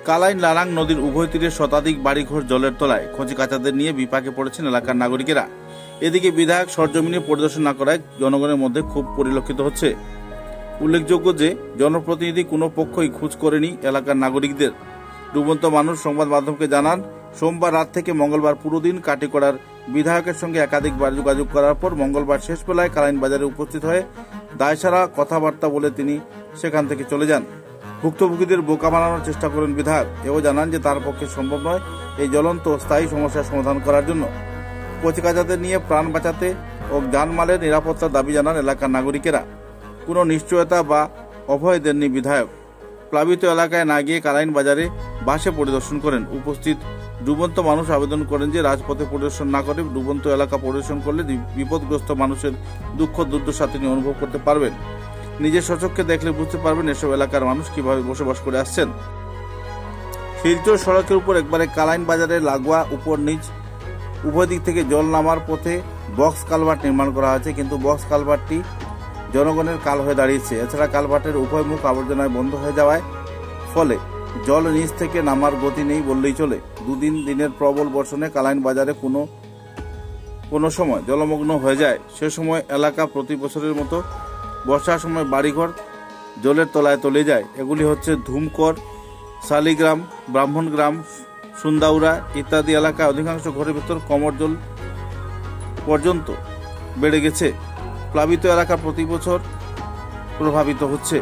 কালাইন লারাং নদীর উভয় তীরে শতাধিক বাড়িঘর জলের তলায় কচিকাঁচাদের নিয়ে বিপাকে পড়েছেন এলাকার নাগরিকেরা। এদিকে বিধায়ক সরজমিনে পরিদর্শন না করায় জনগণের মধ্যে ক্ষোভ পরিলক্ষিত হচ্ছে। উল্লেখযোগ্য যে জনপ্রতিনিধি কোনো পক্ষই খোঁজ করেনি এলাকার নাগরিকদের। ডুবন্ত মানুষ সংবাদ মাধ্যমকে জানান, সোমবার রাত থেকে মঙ্গলবার পুরো দিন কাটিগড়ার বিধায়কের সঙ্গে একাধিকবার যোগাযোগ করার পর মঙ্গলবার শেষ বেলায় কালাইন বাজারে উপস্থিত হয়ে দায়সারা কথাবার্তা বলে তিনি সেখান থেকে চলে যান। ভুক্তভোগীদের বোকা বানানোর চেষ্টা করেন বিধায়ক। এও জানান যে তার পক্ষে সম্ভব নয় এই জ্বলন্ত স্থায়ী সমস্যার সমাধান করার জন্য। কচিকাঁচাদের নিয়ে প্রাণ বাঁচাতে ও জানমালের নিরাপত্তার দাবি জানান এলাকার নাগরিকেরা। কোনো নিশ্চয়তা বা অভয় দেননি বিধায়ক। প্লাবিত এলাকায় না গিয়ে কালাইন বাজারে বাসে পরিদর্শন করেন। উপস্থিত ডুবন্ত মানুষ আবেদন করেন যে রাজপথে পরিদর্শন না করে ডুবন্ত এলাকা পরিদর্শন করলে বিপদগ্রস্ত মানুষের দুঃখ দুর্দশা তিনি অনুভব করতে পারবেন। নিজের স্বচক্ষে দেখলে বুঝতে পারবেন এসব এলাকার মানুষ কিভাবে বসবাস করে আসছেন। শিলচর সড়কের উপর একবারে কালাইন বাজারে লাগোয়া উপর নিচ উভয় দিক থেকে জল নামার পথে বক্স কালভার্ট নির্মাণ করা হয়েছে, কিন্তু বক্স কালভার্টটি জনগণের কাল হয়ে দাঁড়িয়েছে। এছাড়া কালভার্টের উভয় মুখ আবর্জনায় বন্ধ হয়ে যাওয়ায় ফলে জল নিচ থেকে নামার গতি নেই বললেই চলে। দিনের প্রবল বর্ষণে কালাইন বাজারে কোনো সময় জলমগ্ন হয়ে যায়। সে সময় এলাকা প্রতি বছরের মতো বর্ষার সময় বাড়িঘর জলের তলায় তলে যায়। এগুলি হচ্ছে ধুমকর, শালিগ্রাম, ব্রাহ্মণগ্রাম, সুন্দাউরা ইত্যাদি এলাকায় অধিকাংশ ঘরের ভেতর কোমর জল পর্যন্ত বেড়ে গেছে। প্লাবিত এলাকা প্রতি বছর প্রভাবিত হচ্ছে।